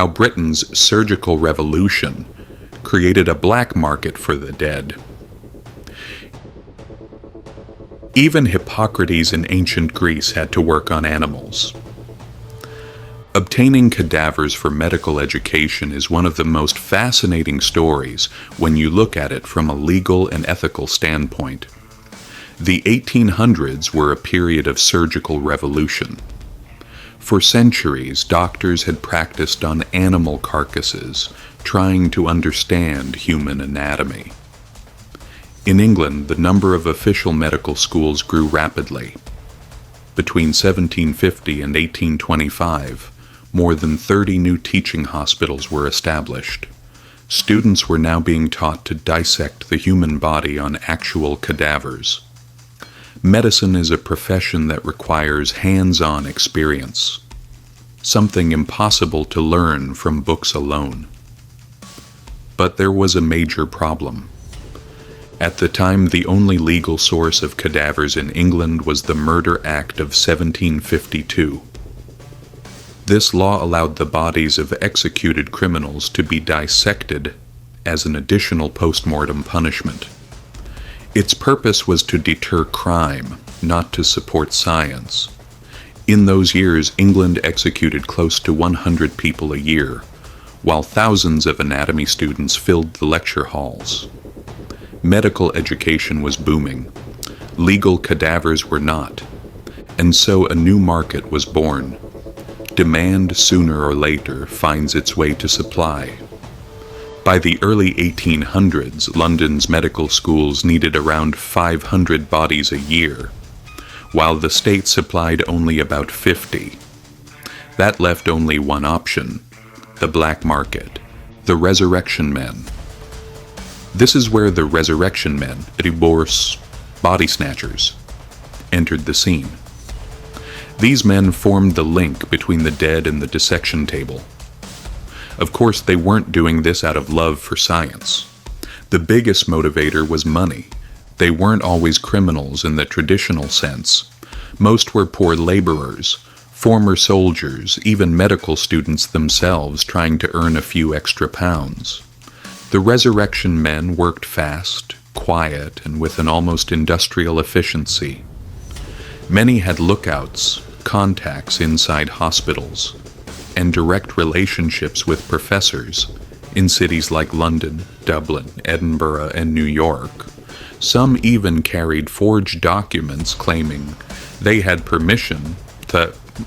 how Britain's surgical revolution created a black market for the dead. Even Hippocrates in ancient Greece had to work on animals. Obtaining cadavers for medical education is one of the most fascinating stories when you look at it from a legal and ethical standpoint. The 1800s were a period of surgical revolution. For centuries, doctors had practiced on animal carcasses, trying to understand human anatomy. In England, the number of official medical schools grew rapidly. Between 1750 and 1825, more than 30 new teaching hospitals were established. Students were now being taught to dissect the human body on actual cadavers. Medicine is a profession that requires hands-on experience, something impossible to learn from books alone. But there was a major problem. At the time, the only legal source of cadavers in England was the Murder Act of 1752. This law allowed the bodies of executed criminals to be dissected as an additional post-mortem punishment. Its purpose was to deter crime, not to support science. In those years, England executed close to 100 people a year, while thousands of anatomy students filled the lecture halls. Medical education was booming. Legal cadavers were not. And so a new market was born. Demand, sooner or later, finds its way to supply. By the early 1800s, London's medical schools needed around 500 bodies a year, while the state supplied only about 50. That left only one option: the black market, the resurrection men. This is where the resurrection men, ruthless body snatchers, entered the scene. These men formed the link between the dead and the dissection table. Of course, they weren't doing this out of love for science. The biggest motivator was money. They weren't always criminals in the traditional sense. Most were poor laborers, former soldiers, even medical students themselves trying to earn a few extra pounds. The resurrection men worked fast, quiet, and with an almost industrial efficiency. Many had lookouts, contacts inside hospitals, and direct relationships with professors in cities like London, Dublin, Edinburgh, and New York. Some even carried forged documents claiming they had permission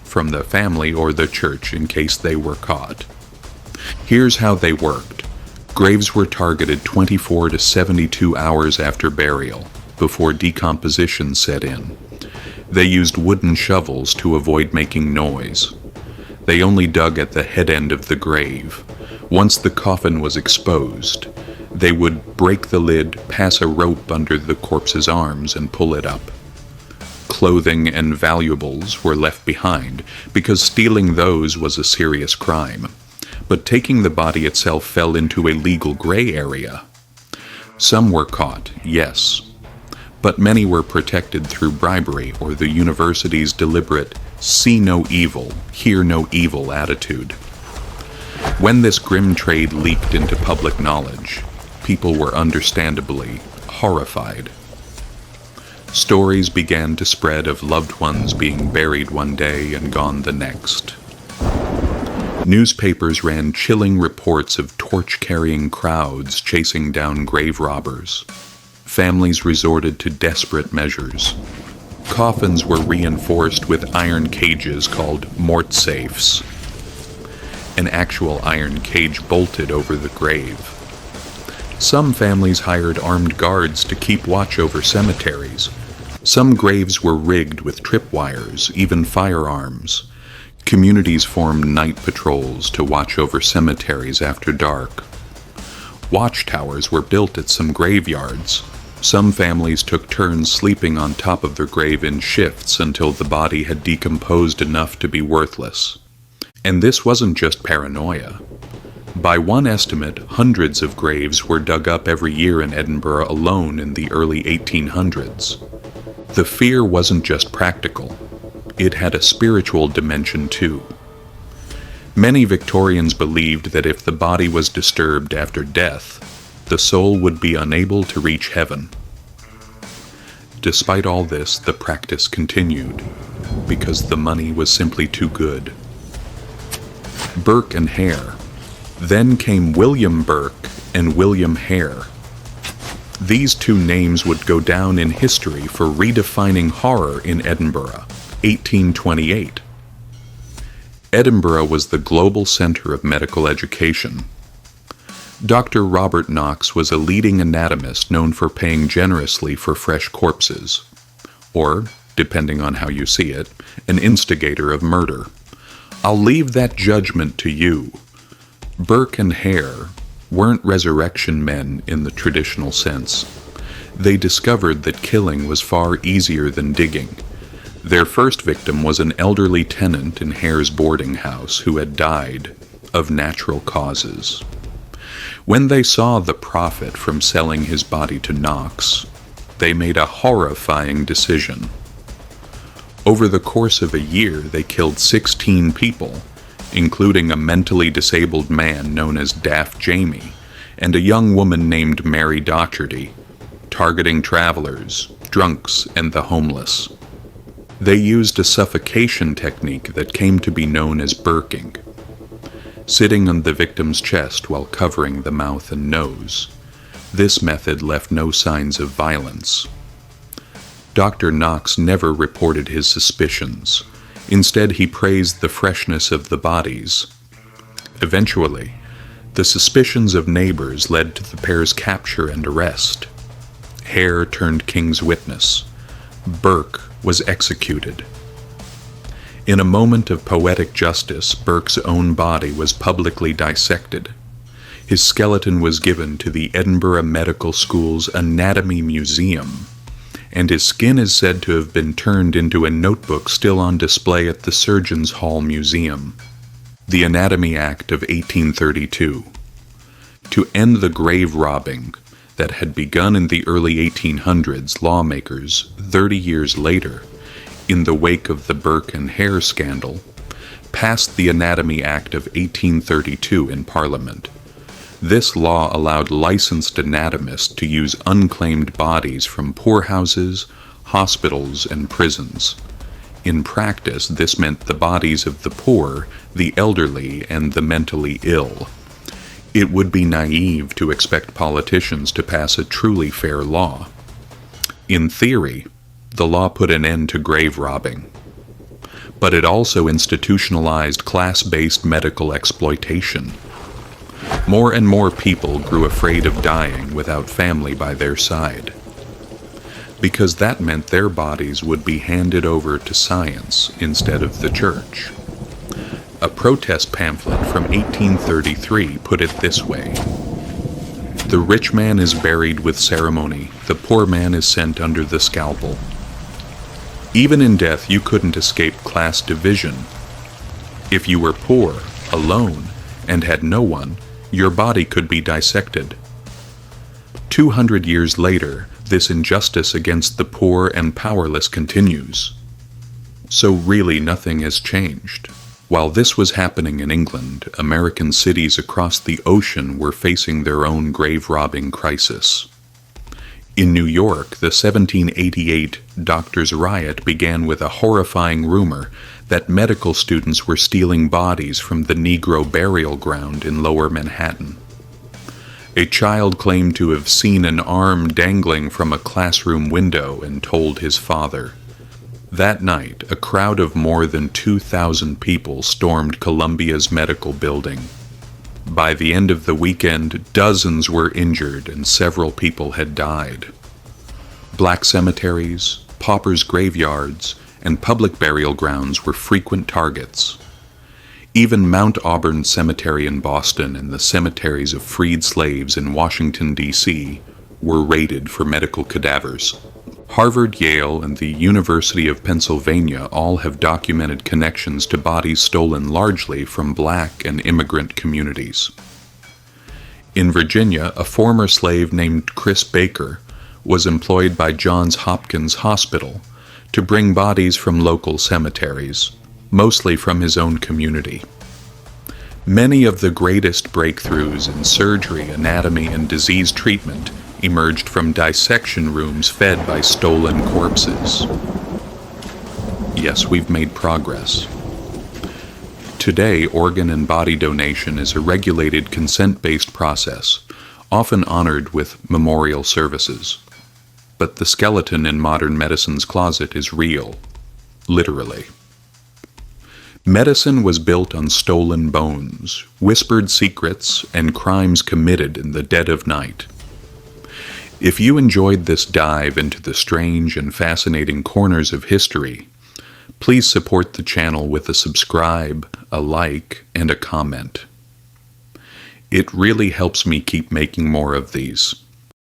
from the family or the church in case they were caught. Here's how they worked. Graves were targeted 24 to 72 hours after burial, before decomposition set in. They used wooden shovels to avoid making noise. They only dug at the head end of the grave. Once the coffin was exposed, they would break the lid, pass a rope under the corpse's arms, and pull it up. Clothing and valuables were left behind, because stealing those was a serious crime. But taking the body itself fell into a legal gray area. Some were caught, yes, but many were protected through bribery or the university's deliberate see no evil, hear no evil attitude. When this grim trade leaked into public knowledge, people were understandably horrified. Stories began to spread of loved ones being buried one day and gone the next. Newspapers ran chilling reports of torch-carrying crowds chasing down grave robbers. Families resorted to desperate measures. Coffins were reinforced with iron cages called mort safes. An actual iron cage bolted over the grave. Some families hired armed guards to keep watch over cemeteries. Some graves were rigged with tripwires, even firearms. Communities formed night patrols to watch over cemeteries after dark. Watchtowers were built at some graveyards. Some families took turns sleeping on top of their grave in shifts until the body had decomposed enough to be worthless. And this wasn't just paranoia. By one estimate, hundreds of graves were dug up every year in Edinburgh alone in the early 1800s. The fear wasn't just practical. It had a spiritual dimension too. Many Victorians believed that if the body was disturbed after death, the soul would be unable to reach heaven. Despite all this, the practice continued, because the money was simply too good. Burke and Hare. Then came William Burke and William Hare. These two names would go down in history for redefining horror in Edinburgh, 1828. Edinburgh was the global center of medical education. Dr. Robert Knox was a leading anatomist known for paying generously for fresh corpses, or, depending on how you see it, an instigator of murder. I'll leave that judgment to you. Burke and Hare weren't resurrection men in the traditional sense. They discovered that killing was far easier than digging. Their first victim was an elderly tenant in Hare's boarding house who had died of natural causes. When they saw the profit from selling his body to Knox, they made a horrifying decision. Over the course of a year, they killed 16 people, including a mentally disabled man known as Daft Jamie and a young woman named Mary Docherty, targeting travelers, drunks, and the homeless. They used a suffocation technique that came to be known as burking. Sitting on the victim's chest while covering the mouth and nose, this method left no signs of violence. Dr. Knox never reported his suspicions. Instead, he praised the freshness of the bodies. Eventually, the suspicions of neighbors led to the pair's capture and arrest. Hare turned king's witness. Burke was executed. In a moment of poetic justice, Burke's own body was publicly dissected. His skeleton was given to the Edinburgh Medical School's Anatomy Museum, and his skin is said to have been turned into a notebook still on display at the Surgeons' Hall Museum. The Anatomy Act of 1832. To end the grave robbing that had begun in the early 1800s, lawmakers, 30 years later, in the wake of the Burke and Hare scandal, passed the Anatomy Act of 1832 in Parliament. This law allowed licensed anatomists to use unclaimed bodies from poorhouses, hospitals, and prisons. In practice, this meant the bodies of the poor, the elderly, and the mentally ill. It would be naive to expect politicians to pass a truly fair law. In theory, the law put an end to grave robbing. But it also institutionalized class-based medical exploitation. More and more people grew afraid of dying without family by their side, because that meant their bodies would be handed over to science instead of the church. A protest pamphlet from 1833 put it this way: "The rich man is buried with ceremony, the poor man is sent under the scalpel." Even in death, you couldn't escape class division. If you were poor, alone, and had no one, your body could be dissected. 200 years later, this injustice against the poor and powerless continues. So really nothing has changed. While this was happening in England, American cities across the ocean were facing their own grave-robbing crisis. In New York, the 1788 Doctors' Riot began with a horrifying rumor that medical students were stealing bodies from the Negro burial ground in Lower Manhattan. A child claimed to have seen an arm dangling from a classroom window and told his father. That night, a crowd of more than 2,000 people stormed Columbia's medical building. By the end of the weekend, dozens were injured and several people had died. Black cemeteries, paupers' graveyards, and public burial grounds were frequent targets. Even Mount Auburn Cemetery in Boston and the cemeteries of freed slaves in Washington, D.C. were raided for medical cadavers. Harvard, Yale, and the University of Pennsylvania all have documented connections to bodies stolen largely from black and immigrant communities. In Virginia, a former slave named Chris Baker was employed by Johns Hopkins Hospital to bring bodies from local cemeteries, mostly from his own community. Many of the greatest breakthroughs in surgery, anatomy, and disease treatment emerged from dissection rooms fed by stolen corpses. Yes, we've made progress. Today, organ and body donation is a regulated, consent-based process, often honored with memorial services. But the skeleton in modern medicine's closet is real, literally. Medicine was built on stolen bones, whispered secrets, and crimes committed in the dead of night. If you enjoyed this dive into the strange and fascinating corners of history, please support the channel with a subscribe, a like, and a comment. It really helps me keep making more of these.